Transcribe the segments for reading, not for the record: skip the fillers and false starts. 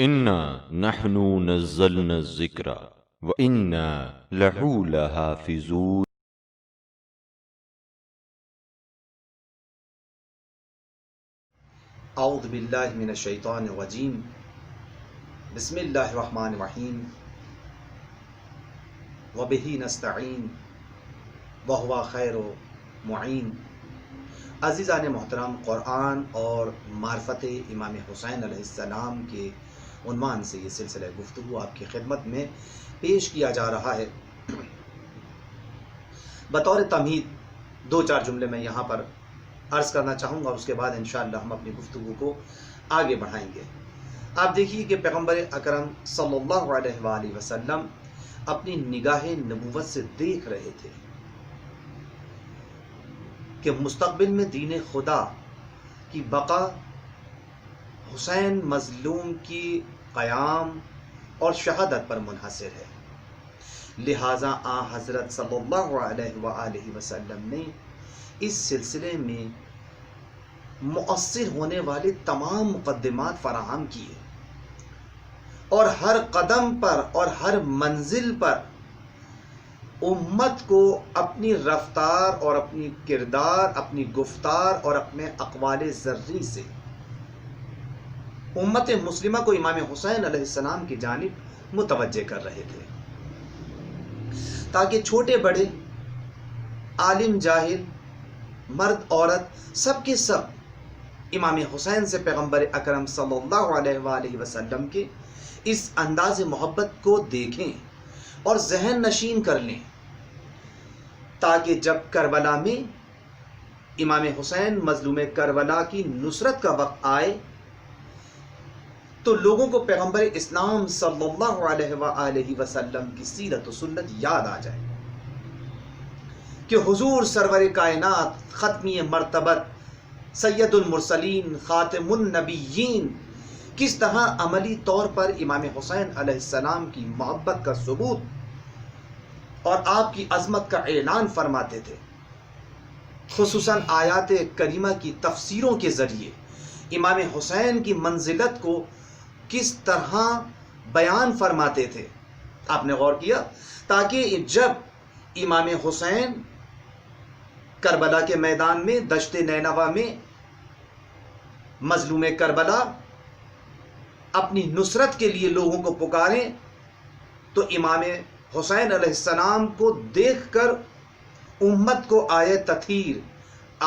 انا نحن نزلنا الذکر وانا لہو لحافظون۔ اعوذ باللہ من الشیطان الرجیم، بسم اللہ الرحمن الرحیم، وبہ نستعین وہو خیر معین۔ عزیزان محترم، قرآن اور معرفت امام حسین علیہ السلام کے عنوان سے یہ سلسلہ گفتگو آپ کی خدمت میں پیش کیا جا رہا ہے۔ بطور تمہید دو چار جملے میں یہاں پر عرض کرنا چاہوں گا، اور اس کے بعد انشاءاللہ ہم اپنی گفتگو کو آگے بڑھائیں گے۔ آپ دیکھیے کہ پیغمبر اکرم صلی اللہ علیہ وآلہ وسلم اپنی نگاہ نبوت سے دیکھ رہے تھے کہ مستقبل میں دین خدا کی بقا حسین مظلوم کی قیام اور شہادت پر منحصر ہے، لہٰذا حضرت صلی اللہ علیہ وآلہ وسلم نے اس سلسلے میں مؤثر ہونے والے تمام مقدمات فراہم کیے، اور ہر قدم پر اور ہر منزل پر امت کو اپنی رفتار اور اپنی کردار، اپنی گفتار اور اپنے اقوال ذری سے امت مسلمہ کو امام حسین علیہ السلام کی جانب متوجہ کر رہے تھے، تاکہ چھوٹے بڑے، عالم جاہل، مرد عورت، سب کے سب امام حسین سے پیغمبر اکرم صلی اللہ علیہ وآلہ وسلم کے اس انداز محبت کو دیکھیں اور ذہن نشین کر لیں، تاکہ جب کربلا میں امام حسین مظلوم کربلا کی نصرت کا وقت آئے تو لوگوں کو پیغمبر اسلام صلی اللہ علیہ وآلہ وسلم کی سیرت و سنت یاد آ جائے کہ حضور سرور کائنات، ختمی مرتبت، سید المرسلین، خاتم النبیین کس طرح عملی طور پر امام حسین علیہ السلام کی محبت کا ثبوت اور آپ کی عظمت کا اعلان فرماتے تھے، خصوصاً آیات کریمہ کی تفسیروں کے ذریعے امام حسین کی منزلت کو کس طرح بیان فرماتے تھے۔ آپ نے غور کیا؟ تاکہ جب امام حسین کربلا کے میدان میں، دشت نینوا میں مظلوم کربلا اپنی نصرت کے لیے لوگوں کو پکاریں تو امام حسین علیہ السلام کو دیکھ کر امت کو آئے تطہیر،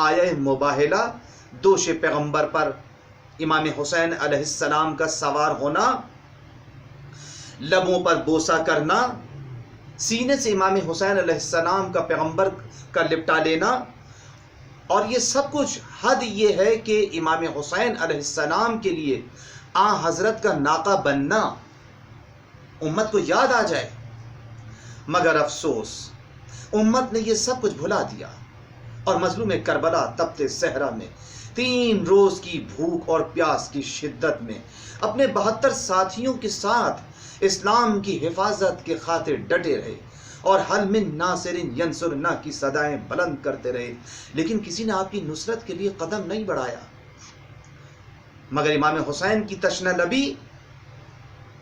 آئے مباہلہ، دوش پیغمبر پر امام حسین علیہ السلام کا سوار ہونا، لبوں پر بوسہ کرنا، سینے سے امام حسین علیہ السلام کا پیغمبر کا لپٹا لینا، اور یہ سب کچھ حد یہ ہے کہ امام حسین علیہ السلام کے لیے حضرت کا ناقہ بننا امت کو یاد آ جائے۔ مگر افسوس، امت نے یہ سب کچھ بھلا دیا، اور مظلوم کربلا تپتے صحرا میں 3 روز کی بھوک اور پیاس کی شدت میں اپنے 72 ساتھیوں کے ساتھ اسلام کی حفاظت کے خاطر ڈٹے رہے، اور حل من ناصر ینصرنا کی صدائیں بلند کرتے رہے، لیکن کسی نے آپ کی نصرت کے لیے قدم نہیں بڑھایا۔ مگر امام حسین کی تشنہ لبی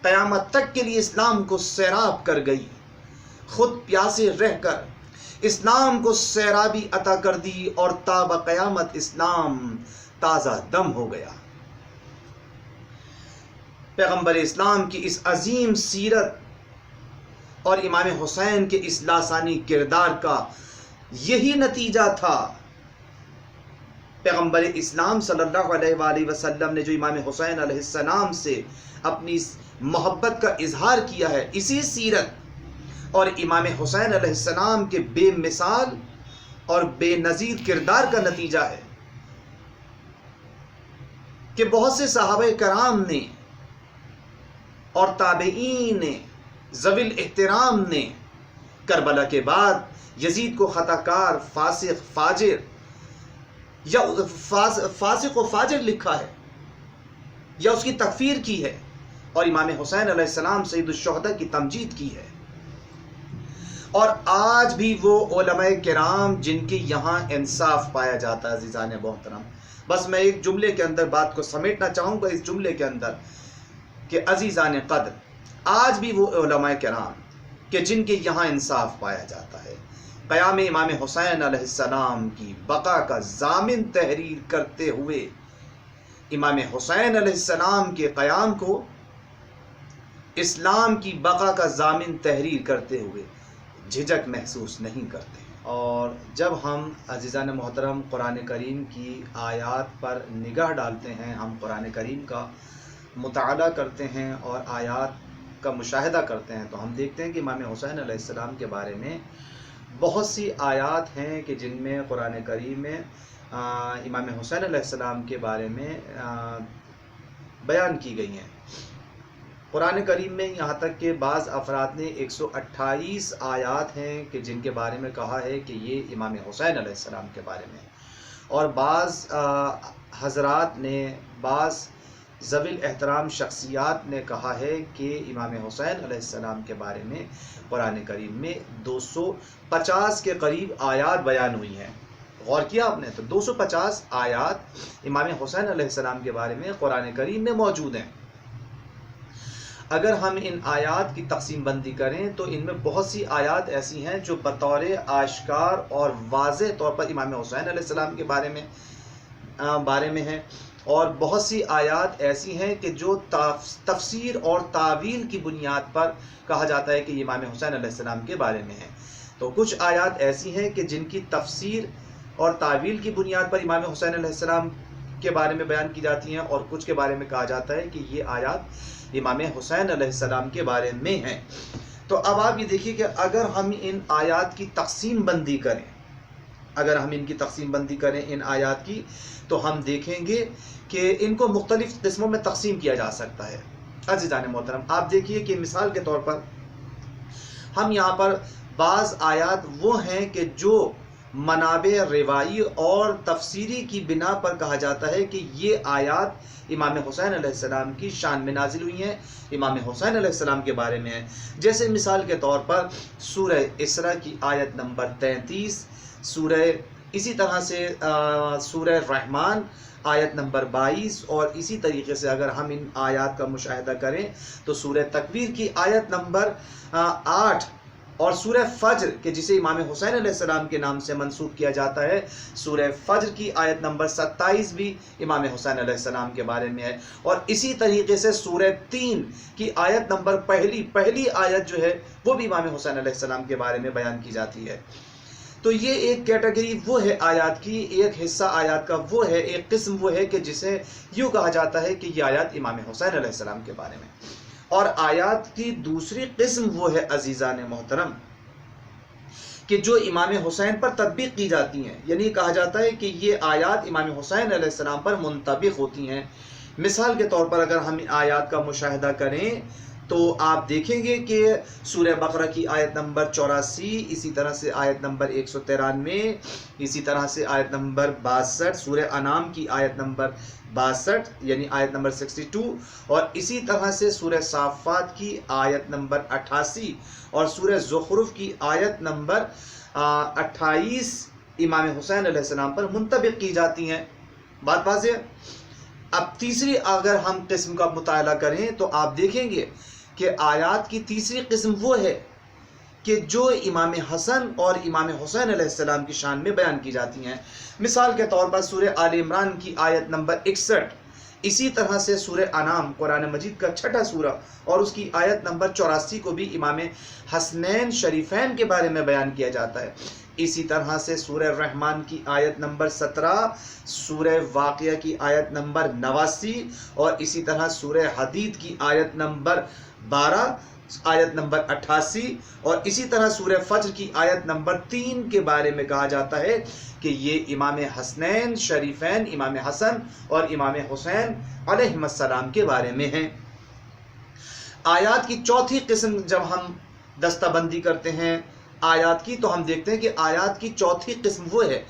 قیامت تک کے لیے اسلام کو سیراب کر گئی، خود پیاسے رہ کر اسلام کو سیرابی عطا کر دی، اور تا قیامت اسلام تازہ دم ہو گیا۔ پیغمبر اسلام کی اس عظیم سیرت اور امام حسین کے اس لاسانی کردار کا یہی نتیجہ تھا۔ پیغمبر اسلام صلی اللہ علیہ وآلہ وسلم نے جو امام حسین علیہ السلام سے اپنی محبت کا اظہار کیا ہے، اسی سیرت اور امام حسین علیہ السلام کے بے مثال اور بے نظیر کردار کا نتیجہ ہے کہ بہت سے صحابہ کرام نے اور تابعین نے، ذوی الاحترام نے کربلا کے بعد یزید کو خطا کار، فاسق، فاجر یا فاسق و فاجر لکھا ہے، یا اس کی تکفیر کی ہے، اور امام حسین علیہ السلام سید الشہداء کی تمجید کی ہے۔ اور آج بھی وہ علماء کرام جن کے یہاں انصاف پایا جاتا ہے، عزیزان محترم، بس میں ایک جملے کے اندر بات کو سمیٹنا چاہوں گا، اس جملے کے اندر کہ عزیزان قدر آج بھی وہ علماء کرام کہ جن کے یہاں انصاف پایا جاتا ہے قیام امام حسین علیہ السلام کی بقا کا ضامن تحریر کرتے ہوئے امام حسین علیہ السلام کے قیام کو اسلام کی بقا کا ضامن تحریر کرتے ہوئے جھجک محسوس نہیں کرتے۔ اور جب ہم عزیزان محترم قرآن کریم کی آیات پر نگاہ ڈالتے ہیں، ہم قرآن کریم کا مطالعہ کرتے ہیں اور آیات کا مشاہدہ کرتے ہیں، تو ہم دیکھتے ہیں کہ امام حسین علیہ السلام کے بارے میں بہت سی آیات ہیں کہ جن میں قرآن کریم میں امام حسین علیہ السلام کے بارے میں بیان کی گئی ہیں۔ قرآن کریم میں یہاں تک کہ بعض افراد نے 128 آیات ہیں کہ جن کے بارے میں کہا ہے کہ یہ امام حسین علیہ السلام کے بارے میں، اور بعض حضرات نے، بعض ذوی الاحترام شخصیات نے کہا ہے کہ امام حسین علیہ السلام کے بارے میں قرآن کریم میں 250 کے قریب آیات بیان ہوئی ہیں۔ غور کیا آپ نے؟ تو 250 آیات امام حسین علیہ السلام کے بارے میں قرآن کریم میں موجود ہیں۔ اگر ہم ان آیات کی تقسیم بندی کریں تو ان میں بہت سی آیات ایسی ہیں جو بطور آشکار اور واضح طور پر امام حسین علیہ السلام کے بارے میں ہیں، اور بہت سی آیات ایسی ہیں کہ جو تفسیر اور تعویل کی بنیاد پر کہا جاتا ہے کہ یہ امام حسین علیہ السلام کے بارے میں ہیں۔ تو کچھ آیات ایسی ہیں کہ جن کی تفسیر اور تعویل کی بنیاد پر امام حسین علیہ السلام کے بارے میں بیان کی جاتی ہیں، اور کچھ کے بارے میں کہا جاتا ہے کہ یہ آیات امام حسین علیہ السلام کے بارے میں ہیں۔ تو اب آپ یہ دیکھیے کہ اگر ہم ان آیات کی تقسیم بندی کریں، ان آیات کی، تو ہم دیکھیں گے کہ ان کو مختلف قسموں میں تقسیم کیا جا سکتا ہے۔ عزیزان محترم، آپ دیکھیے کہ مثال کے طور پر ہم یہاں پر بعض آیات وہ ہیں کہ جو منابع روائی اور تفسیری کی بنا پر کہا جاتا ہے کہ یہ آیات امام حسین علیہ السلام کی شان میں نازل ہوئی ہیں، امام حسین علیہ السلام کے بارے میں ہیں۔ جیسے مثال کے طور پر سورہ اسراء کی آیت نمبر 33، اسی طرح سے سورہ رحمان آیت نمبر 22، اور اسی طریقے سے اگر ہم ان آیات کا مشاہدہ کریں تو سورہ تکویر کی آیت نمبر 8، اور سورہ فجر کہ جسے امام حسین علیہ السلام کے نام سے منسوب کیا جاتا ہے، سورہ فجر کی آیت نمبر 27 بھی امام حسین علیہ السلام کے بارے میں ہے، اور اسی طریقے سے سورہ 3 کی آیت نمبر پہلی آیت جو ہے وہ بھی امام حسین علیہ السلام کے بارے میں بیان کی جاتی ہے۔ تو یہ ایک کیٹیگری وہ ہے آیات کی، ایک حصہ آیات کا وہ ہے، ایک قسم وہ ہے کہ جسے یوں کہا جاتا ہے کہ یہ آیات امام حسین علیہ السلام کے بارے میں۔ اور آیات کی دوسری قسم وہ ہے عزیزان محترم کہ جو امام حسین پر تطبیق کی جاتی ہیں، یعنی کہا جاتا ہے کہ یہ آیات امام حسین علیہ السلام پر منطبق ہوتی ہیں۔ مثال کے طور پر اگر ہم آیات کا مشاہدہ کریں تو آپ دیکھیں گے کہ سورہ بقرہ کی آیت نمبر 84، اسی طرح سے آیت نمبر 193، اسی طرح سے آیت نمبر 62، سورہ انعام کی آیت نمبر 62 یعنی آیت نمبر 62، اور اسی طرح سے سورہ صافات کی آیت نمبر 88 اور سورہ زخرف کی آیت نمبر 28 امام حسین علیہ السلام پر منطبق کی جاتی ہیں۔ بات واضح؟ اب تیسری اگر ہم قسم کا مطالعہ کریں تو آپ دیکھیں گے کہ آیات کی تیسری قسم وہ ہے کہ جو امام حسن اور امام حسین علیہ السلام کی شان میں بیان کی جاتی ہیں۔ مثال کے طور پر سورہ آل عمران کی آیت نمبر 61، اسی طرح سے سورہ انعام قرآن مجید کا 6واں سورہ اور اس کی آیت نمبر 84 کو بھی امام حسنین شریفین کے بارے میں بیان کیا جاتا ہے۔ اسی طرح سے سورہ رحمان کی آیت نمبر 17، سورہ واقعہ کی آیت نمبر 89، اور اسی طرح سورہ حدید کی آیت نمبر 12، آیت نمبر 88، اور اسی طرح سورہ فجر کی آیت نمبر 3 کے بارے میں کہا جاتا ہے کہ یہ امام حسنین شریفین، امام حسن اور امام حسین علیہ السلام کے بارے میں ہیں۔ آیات کی چوتھی قسم جب ہم دستہ بندی کرتے ہیں آیات کی تو ہم دیکھتے ہیں کہ آیات کی چوتھی قسم وہ ہے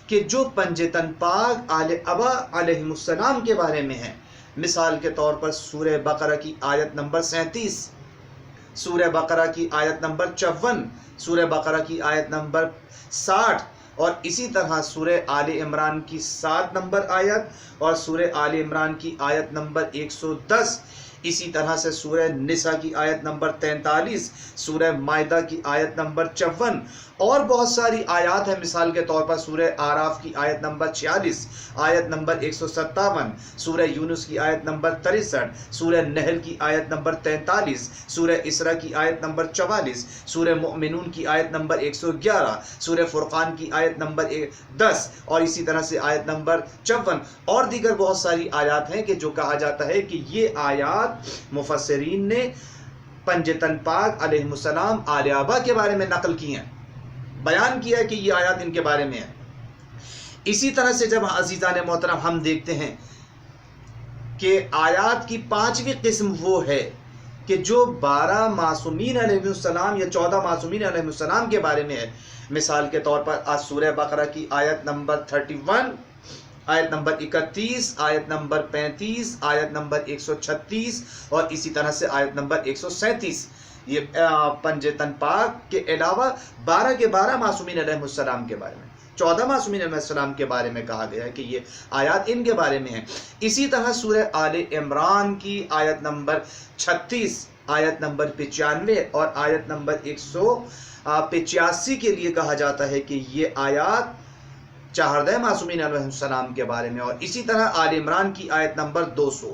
کہ جو پنجتن پاک آل ابا علیہ السلام کے بارے میں ہیں۔ مثال کے طور پر سورہ بقرہ کی آیت نمبر 37، سورہ بقرہ کی آیت نمبر 54، سورہ بقرہ کی آیت نمبر 60، اور اسی طرح سورہ آل عمران کی 7 نمبر آیت اور سورہ آل عمران کی آیت نمبر 110۔ اسی طرح سے سورہ نساء کی آیت نمبر 43، سورہ مائدہ کی آیت نمبر 54 اور بہت ساری آیات ہیں۔ مثال کے طور پر سورہ آراف کی آیت نمبر 46، آیت نمبر 157، سورہ یونس کی آیت نمبر 63، سورہ نحل کی آیت نمبر 43، سورہ اسراء کی آیت نمبر 44، سورہ مؤمنون کی آیت نمبر 111، سورہ فرقان کی آیت نمبر 10 اور اسی طرح سے آیت نمبر 54 اور دیگر بہت ساری آیات ہیں کہ جو کہا جاتا ہے کہ یہ آیات مفسرین نے پنجتن پاک علیہ السلام آل آبا کے بارے میں نقل کی ہیں، بیان کیا ہے کہ یہ آیات ان کے بارے میں ہے۔ اسی طرح سے جب عزیزان محترم ہم دیکھتے ہیں کہ آیات کی 5ویں قسم وہ ہے کہ جو 12 معصومین علیہ السلام یا 14 معصومین علیہ السلام کے بارے میں ہے۔ مثال کے طور پر آج سورہ بقرہ کی آیت نمبر 31، آیت نمبر 31، آیت نمبر 35، آیت نمبر 136 اور اسی طرح سے آیت نمبر 137، یہ پنجتن پاک کے علاوہ 12 کے 12 معصومین علیہ السلام کے بارے میں، 14 معصومین علیہ السلام کے بارے میں کہا گیا ہے کہ یہ آیات ان کے بارے میں ہیں۔ اسی طرح سورہ آل عمران کی آیت نمبر 36، آیت نمبر 95 اور آیت نمبر 185 کے لیے کہا جاتا ہے کہ یہ آیات 14 معصومین علیہ السلام کے بارے میں، اور اسی طرح آل عمران کی آیت نمبر 200،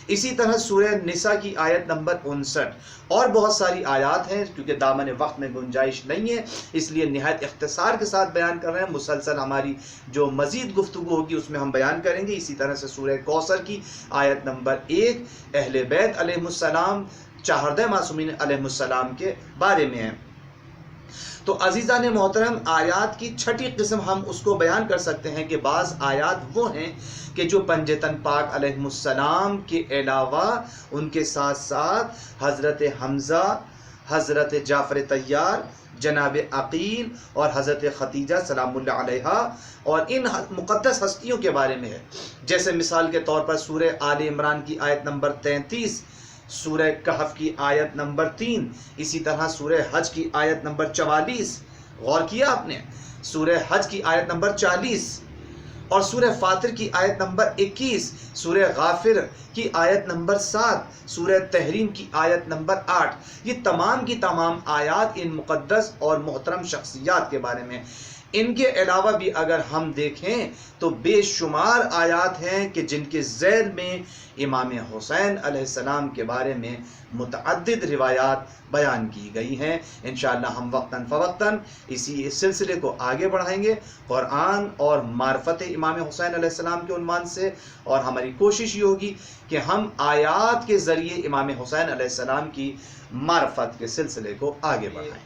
اسی طرح سورہ نساء کی آیت نمبر 59 اور بہت ساری آیات ہیں۔ کیونکہ دامن وقت میں گنجائش نہیں ہے اس لیے نہایت اختصار کے ساتھ بیان کر رہے ہیں، مسلسل ہماری جو مزید گفتگو ہوگی اس میں ہم بیان کریں گے۔ اسی طرح سے سورہ کوثر کی آیت نمبر 1 اہل بیت علیہ السلام 14 معصومین علیہ السلام کے بارے میں ہے۔ تو عزیزان محترم آیات کی 6ٹھی قسم ہم اس کو بیان کر سکتے ہیں کہ بعض آیات وہ ہیں کہ جو پنجتن پاک علیہ السلام کے علاوہ ان کے ساتھ ساتھ حضرت حمزہ، حضرت جعفر طیار، جناب عقیل اور حضرت خدیجہ سلام اللہ علیہا اور ان مقدس ہستیوں کے بارے میں ہے۔ جیسے مثال کے طور پر سورہ آل عمران کی آیت نمبر 33، سورہ کہف کی آیت نمبر 3، اسی طرح سورہ حج کی آیت نمبر 44، غور کیا آپ نے، سورہ حج کی آیت نمبر 40 اور سورہ فاطر کی آیت نمبر 21، سورہ غافر کی آیت نمبر 7، سورہ تحریم کی آیت نمبر 8، یہ تمام کی تمام آیات ان مقدس اور محترم شخصیات کے بارے میں۔ ان کے علاوہ بھی اگر ہم دیکھیں تو بے شمار آیات ہیں کہ جن کے ذیل میں امام حسین علیہ السلام کے بارے میں متعدد روایات بیان کی گئی ہیں۔ انشاءاللہ ہم وقتاً فوقتاً اسی سلسلے کو آگے بڑھائیں گے قرآن اور معرفت امام حسین علیہ السلام کے عنوان سے، اور ہماری کوشش یہ ہوگی کہ ہم آیات کے ذریعے امام حسین علیہ السلام کی معرفت کے سلسلے کو آگے بڑھائیں۔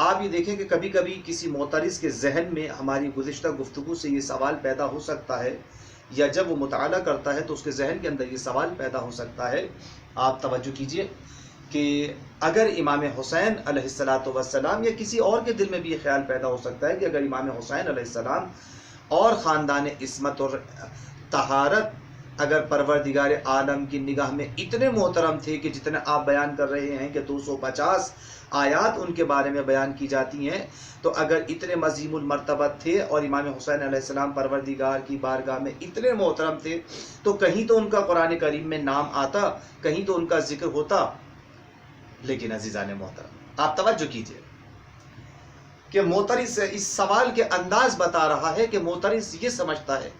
آپ یہ دیکھیں کہ کبھی کبھی کسی معترض کے ذہن میں ہماری گزشتہ گفتگو سے یہ سوال پیدا ہو سکتا ہے، یا جب وہ مطالعہ کرتا ہے تو اس کے ذہن کے اندر یہ سوال پیدا ہو سکتا ہے۔ آپ توجہ کیجئے کہ اگر امام حسین علیہ السلام یا کسی اور کے دل میں بھی یہ خیال پیدا ہو سکتا ہے کہ اگر امام حسین علیہ السلام اور خاندان عصمت اور طہارت اگر پروردگار عالم کی نگاہ میں اتنے محترم تھے کہ جتنے آپ بیان کر رہے ہیں کہ 250 آیات ان کے بارے میں بیان کی جاتی ہیں، تو اگر اتنے عظیم المرتبت تھے اور امام حسین علیہ السلام پروردگار کی بارگاہ میں اتنے محترم تھے تو کہیں تو ان کا قرآن کریم میں نام آتا، کہیں تو ان کا ذکر ہوتا۔ لیکن عزیزان محترم آپ توجہ کیجئے کہ معترض اس سوال کے انداز بتا رہا ہے کہ معترض یہ سمجھتا ہے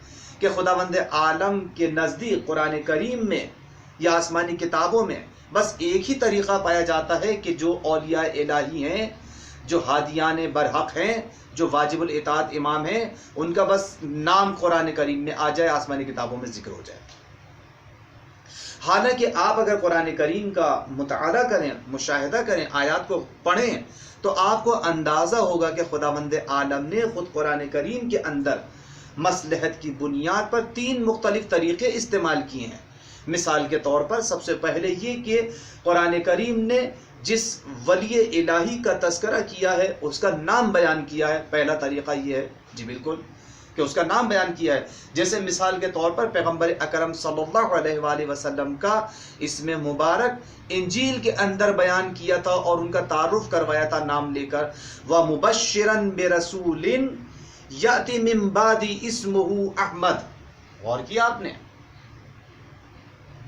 کہ خداوند عالم کے نزدیک قرآن کریم میں یا آسمانی کتابوں میں بس ایک ہی طریقہ پایا جاتا ہے کہ جو اولیاء الہی ہیں، جو ہادیان برحق ہیں، جو واجب الاطاعت امام ہیں، ان کا بس نام قرآن کریم میں آ جائے، آسمانی کتابوں میں ذکر ہو جائے۔ حالانکہ آپ اگر قرآن کریم کا مطالعہ کریں، مشاہدہ کریں، آیات کو پڑھیں تو آپ کو اندازہ ہوگا کہ خداوند عالم نے خود قرآن کریم کے اندر مصلحت کی بنیاد پر 3 مختلف طریقے استعمال کیے ہیں۔ مثال کے طور پر سب سے پہلے یہ کہ قرآن کریم نے جس ولی الہی کا تذکرہ کیا ہے اس کا نام بیان کیا ہے، پہلا طریقہ یہ ہے، جی بالکل، کہ اس کا نام بیان کیا ہے۔ جیسے مثال کے طور پر پیغمبر اکرم صلی اللہ علیہ وآلہ وسلم کا اسم مبارک انجیل کے اندر بیان کیا تھا اور ان کا تعارف کروایا تھا نام لے کر، وَمُبَشِّرًا بِرَسُولٍ یَأْتِی مِن بَعْدِی اسمہ احمد۔ غور کیا آپ نے،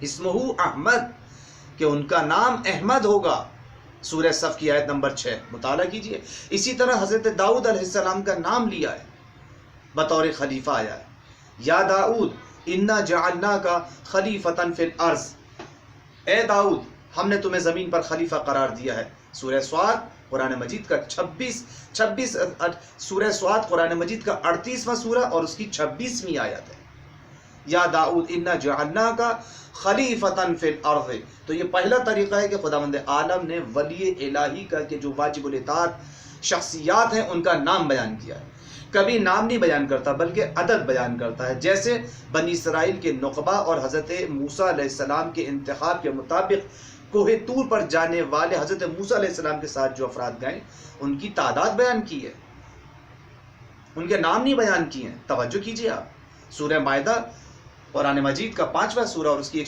اسمہ احمد، کہ ان کا نام احمد ہوگا، سورہ صف کی آیت نمبر 6 مطالعہ کیجئے۔ اسی طرح حضرت داؤد علیہ السلام کا نام لیا ہے، بطور خلیفہ آیا ہے، یا داؤد انا جعلناک خلیفۃ فی الارض، اے داؤد ہم نے تمہیں زمین پر خلیفہ قرار دیا ہے۔ سورہ سواد قرآن مجید کا 26 سورہ سواد قرآن مجید کا 38واں سورہ اور اس کی 26ویں آیت ہے، یا داؤد انا جعلناک خلیفۃ فی الارض۔ تو یہ پہلا طریقہ ہے کہ خداوند عالم نے ولی الہی کا کہ جو واجب الاطاعت شخصیات ہیں ان کا نام بیان کیا ہے۔ کبھی نام نہیں بیان کرتا بلکہ عدد بیان کرتا ہے، جیسے بنی اسرائیل کے نقبہ اور حضرت موسیٰ علیہ السلام کے انتخاب کے مطابق کوہ طور پر جانے والے حضرت موسیٰ علیہ السلام کے ساتھ جو افراد گئے ان کی تعداد بیان کی ہے، ان کے نام نہیں بیان کیے ہیں۔ توجہ کیجیے آپ، سورہ مائدہ قرآن مجید کا 5واں سورہ اور اس کی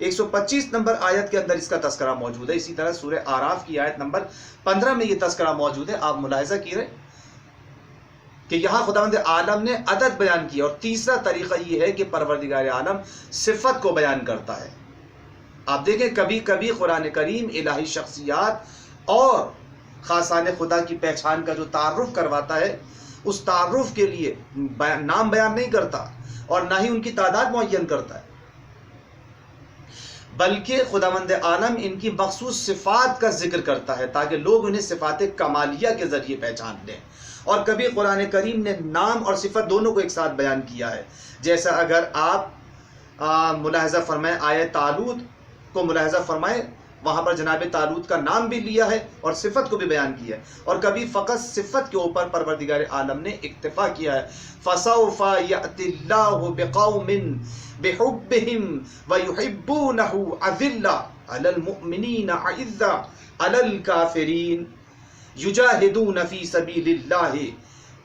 125 نمبر آیت کے اندر اس کا تذکرہ موجود ہے۔ اسی طرح سورہ آراف کی آیت نمبر 15 میں یہ تذکرہ موجود ہے۔ آپ ملاحظہ کیجئے کہ یہاں خداوند عالم نے عدد بیان کیا۔ اور تیسرا طریقہ یہ ہے کہ پروردگار عالم صفت کو بیان کرتا ہے۔ آپ دیکھیں کبھی کبھی قرآن کریم الہی شخصیات اور خاصان خدا کی پہچان کا جو تعارف کرواتا ہے، اس تعارف کے لیے نام بیان نہیں کرتا اور نہ ہی ان کی تعداد معین کرتا ہے، بلکہ خداوند عالم ان کی مخصوص صفات کا ذکر کرتا ہے تاکہ لوگ انہیں صفات کمالیہ کے ذریعے پہچان لیں۔ اور کبھی قرآن کریم نے نام اور صفت دونوں کو ایک ساتھ بیان کیا ہے، جیسا اگر آپ ملاحظہ فرمائیں آیت طالوت کو ملاحظہ فرمائیں، وہاں پر جناب طالوت کا نام بھی لیا ہے اور صفت کو بھی بیان کیا ہے۔ اور کبھی فقط صفت کے اوپر پروردگار عالم نے اکتفا کیا ہے، فَسَوْفَ يَأْتِ اللَّهُ بِقَوْمٍ بِحُبِّهِمْ وَيُحِبُّونَهُ أَذِلَّةً عَلَى الْمُؤْمِنِينَ أَعِزَّةً عَلَى الْكَافِرِينَ يُجَاهِدُونَ فِي سَبِيلِ اللَّهِ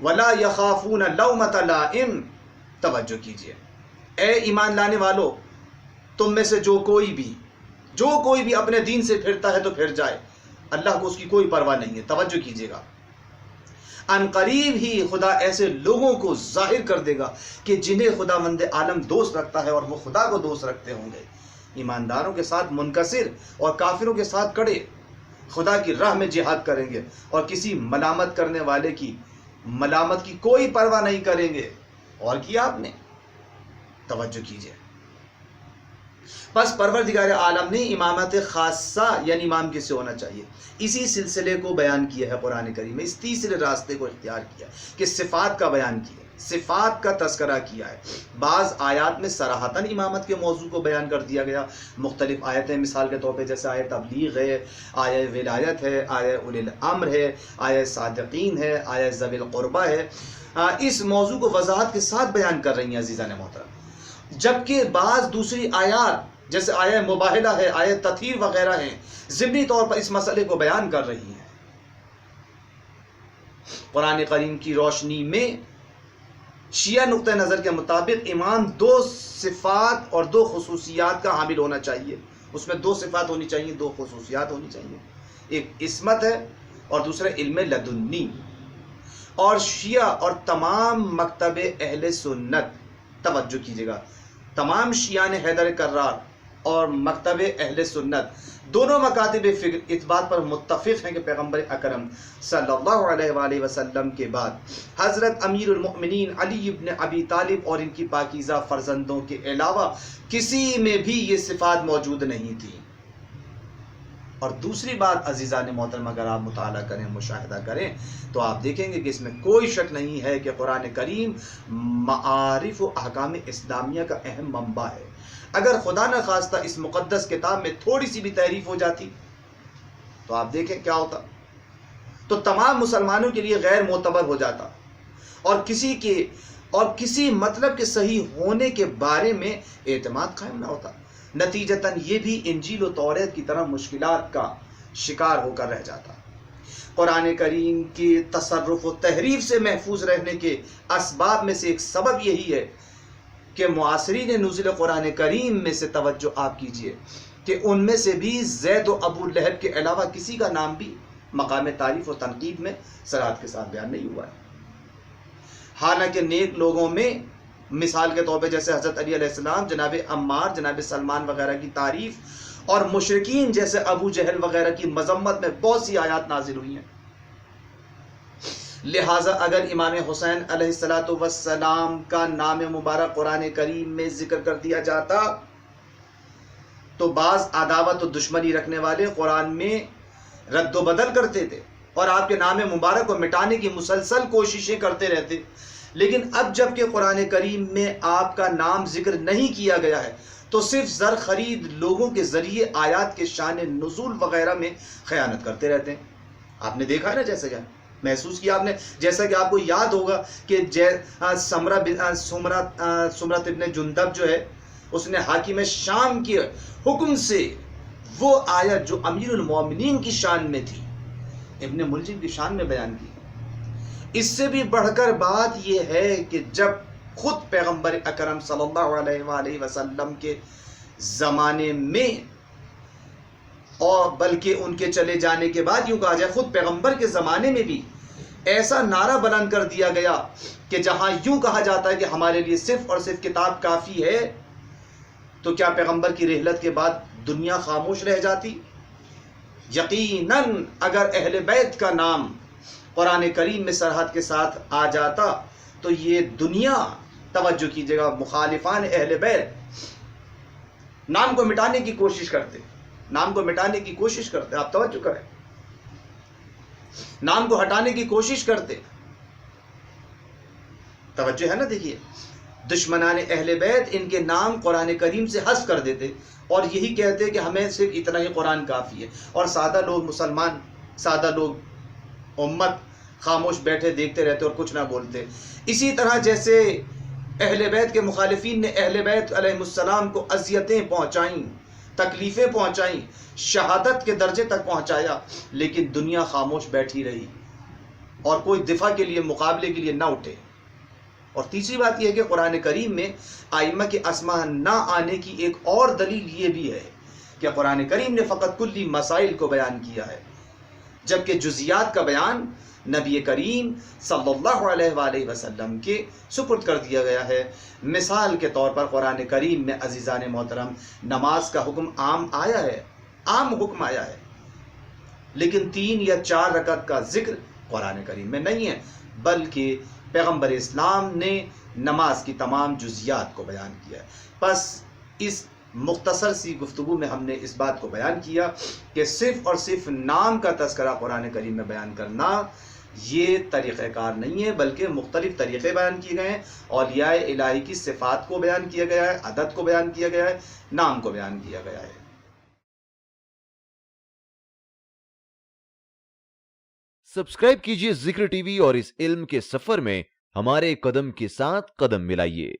وَلَا يَخَافُونَ لَوْمَةَ لَائِمٍ۔ توجہ کیجئے، اے ایمان لانے والو، تم میں سے جو کوئی بھی اپنے دین سے پھرتا ہے تو پھر جائے، اللہ کو اس کی کوئی پرواہ نہیں ہے۔ توجہ کیجئے گا، ان قریب ہی خدا ایسے لوگوں کو ظاہر کر دے گا کہ جنہیں خداوند عالم دوست رکھتا ہے اور وہ خدا کو دوست رکھتے ہوں گے، ایمانداروں کے ساتھ منکسر اور کافروں کے ساتھ کڑے خدا کی راہ میں جہاد کریں گے اور کسی ملامت کرنے والے کی ملامت کی کوئی پرواہ نہیں کریں گے۔ اور کیا آپ نے توجہ کیجئے، پس پروردگار عالم نے امامت خاصہ یعنی امام کس سے ہونا چاہیے، اسی سلسلے کو بیان کیا ہے قرآن کریم میں، اس تیسرے راستے کو اختیار کیا کہ صفات کا بیان کیا، صفات کا تذکرہ کیا ہے۔ بعض آیات میں صراحتاً امامت کے موضوع کو بیان کر دیا گیا، مختلف آیتیں مثال کے طور پہ جیسے آیت تبلیغ ہے، آیت ولایت ہے، آیت اولی الامر ہے، آیت صادقین ہے، آیت ذوی القربہ ہے، اس موضوع کو وضاحت کے ساتھ بیان کر رہی ہیں عزیزان محترم۔ جبکہ بعض دوسری آیات جیسے آیت مباہلہ ہے، آیت تطہیر وغیرہ ہیں، ضمنی طور پر اس مسئلے کو بیان کر رہی ہیں۔ قرآن کریم کی روشنی میں شیعہ نقطہ نظر کے مطابق امام 2 صفات اور 2 خصوصیات کا حامل ہونا چاہیے، اس میں 2 صفات ہونی چاہیے، 2 خصوصیات ہونی چاہیے، ایک عصمت ہے اور دوسرا علم لدنی۔ اور شیعہ اور تمام مکتب اہل سنت، توجہ کیجیے گا، تمام شیعان حیدر کرار اور مکتب اہل سنت دونوں مکاتب فکر اس بات پر متفق ہیں کہ پیغمبر اکرم صلی اللہ علیہ وآلہ وسلم کے بعد حضرت امیر المؤمنین علی ابن ابی طالب اور ان کی پاکیزہ فرزندوں کے علاوہ کسی میں بھی یہ صفات موجود نہیں تھی۔ اور دوسری بات عزیزان محترم، اگر آپ مطالعہ کریں، مشاہدہ کریں تو آپ دیکھیں گے کہ اس میں کوئی شک نہیں ہے کہ قرآن کریم معارف و احکام اسلامیہ کا اہم منبع ہے۔ اگر خدا نہ خواستہ اس مقدس کتاب میں تھوڑی سی بھی تحریف ہو جاتی تو آپ دیکھیں کیا ہوتا، تو تمام مسلمانوں کے لیے غیر معتبر ہو جاتا اور کسی مطلب کے صحیح ہونے کے بارے میں اعتماد قائم نہ ہوتا، نتیجتاً یہ بھی انجیل و توریت کی طرح مشکلات کا شکار ہو کر رہ جاتا۔ قرآن کریم کی تصرف و تحریف سے محفوظ رہنے کے اسباب میں سے ایک سبب یہی ہے کہ معاصرین نزول قرآن کریم میں سے توجہ آپ کیجئے کہ ان میں سے بھی زید و ابو لہب کے علاوہ کسی کا نام بھی مقام تعریف و تنقید میں صراحت کے ساتھ بیان نہیں ہوا ہے۔ حالانکہ نیک لوگوں میں مثال کے طور پہ جیسے حضرت علی علیہ السلام، جناب عمار، جناب سلمان وغیرہ کی تعریف اور مشرکین جیسے ابو جہل وغیرہ کی مذمت میں بہت سی آیات نازل ہوئی ہیں۔ لہٰذا اگر امام حسین علیہ السلام کا نام مبارک قرآن کریم میں ذکر کر دیا جاتا تو بعض عداوت و دشمنی رکھنے والے قرآن میں رد و بدل کرتے تھے اور آپ کے نام مبارک کو مٹانے کی مسلسل کوششیں کرتے رہتے۔ لیکن اب جب کہ قرآن کریم میں آپ کا نام ذکر نہیں کیا گیا ہے تو صرف زر خرید لوگوں کے ذریعے آیات کے شان نزول وغیرہ میں خیانت کرتے رہتے ہیں۔ آپ نے دیکھا ہے نا، جیسے کہ محسوس کیا آپ نے، جیسا کہ آپ کو یاد ہوگا کہ سمرت ابن جندب جو ہے، اس نے حاکم شام کے حکم سے وہ آیت جو امیر المومنین کی شان میں تھی ابن ملجم کی شان میں بیان کی۔ اس سے بھی بڑھ کر بات یہ ہے کہ جب خود پیغمبر اکرم صلی اللہ علیہ وآلہ وسلم کے زمانے میں، اور بلکہ ان کے چلے جانے کے بعد یوں کہا جائے خود پیغمبر کے زمانے میں بھی ایسا نعرہ بلند کر دیا گیا کہ جہاں یوں کہا جاتا ہے کہ ہمارے لیے صرف اور صرف کتاب کافی ہے، تو کیا پیغمبر کی رحلت کے بعد دنیا خاموش رہ جاتی؟ یقیناً اگر اہل بیت کا نام قرآن کریم میں سرحد کے ساتھ آ جاتا تو یہ دنیا، توجہ کیجیے گا، مخالفان اہل بیت نام کو مٹانے کی کوشش کرتے، نام کو مٹانے کی کوشش کرتے، آپ توجہ کریں، نام کو ہٹانے کی کوشش کرتے، توجہ ہے نا۔ دیکھیے، دشمنان اہل بیت ان کے نام قرآن کریم سے حذف کر دیتے اور یہی کہتے کہ ہمیں صرف اتنا ہی قرآن کافی ہے، اور سادہ لوگ، مسلمان سادہ لوگ، امت خاموش بیٹھے دیکھتے رہتے اور کچھ نہ بولتے۔ اسی طرح جیسے اہل بیت کے مخالفین نے اہل بیت علیہ السلام کو اذیتیں پہنچائیں، تکلیفیں پہنچائیں، شہادت کے درجے تک پہنچایا، لیکن دنیا خاموش بیٹھی رہی اور کوئی دفاع کے لیے، مقابلے کے لیے نہ اٹھے۔ اور تیسری بات یہ ہے کہ قرآن کریم میں ائمہ کے اسماء نہ آنے کی ایک اور دلیل یہ بھی ہے کہ قرآن کریم نے فقط کلی مسائل کو بیان کیا ہے، جبکہ جزیات کا بیان نبی کریم صلی اللہ علیہ وآلہ وسلم کے سپرد کر دیا گیا ہے۔ مثال کے طور پر قرآن کریم میں عزیزان محترم نماز کا حکم عام آیا ہے، عام حکم آیا ہے، لیکن 3 یا 4 رکعت کا ذکر قرآن کریم میں نہیں ہے، بلکہ پیغمبر اسلام نے نماز کی تمام جزیات کو بیان کیا ہے۔ پس اس مختصر سی گفتگو میں ہم نے اس بات کو بیان کیا کہ صرف اور صرف نام کا تذکرہ قرآن کریم میں بیان کرنا یہ طریقہ کار نہیں ہے، بلکہ مختلف طریقے بیان کیے گئے ہیں۔ اولیاء الہی کی صفات کو بیان کیا گیا ہے، عدد کو بیان کیا گیا ہے، نام کو بیان کیا گیا ہے۔ سبسکرائب کیجئے ذکر ٹی وی اور اس علم کے سفر میں ہمارے قدم کے ساتھ قدم ملائیے۔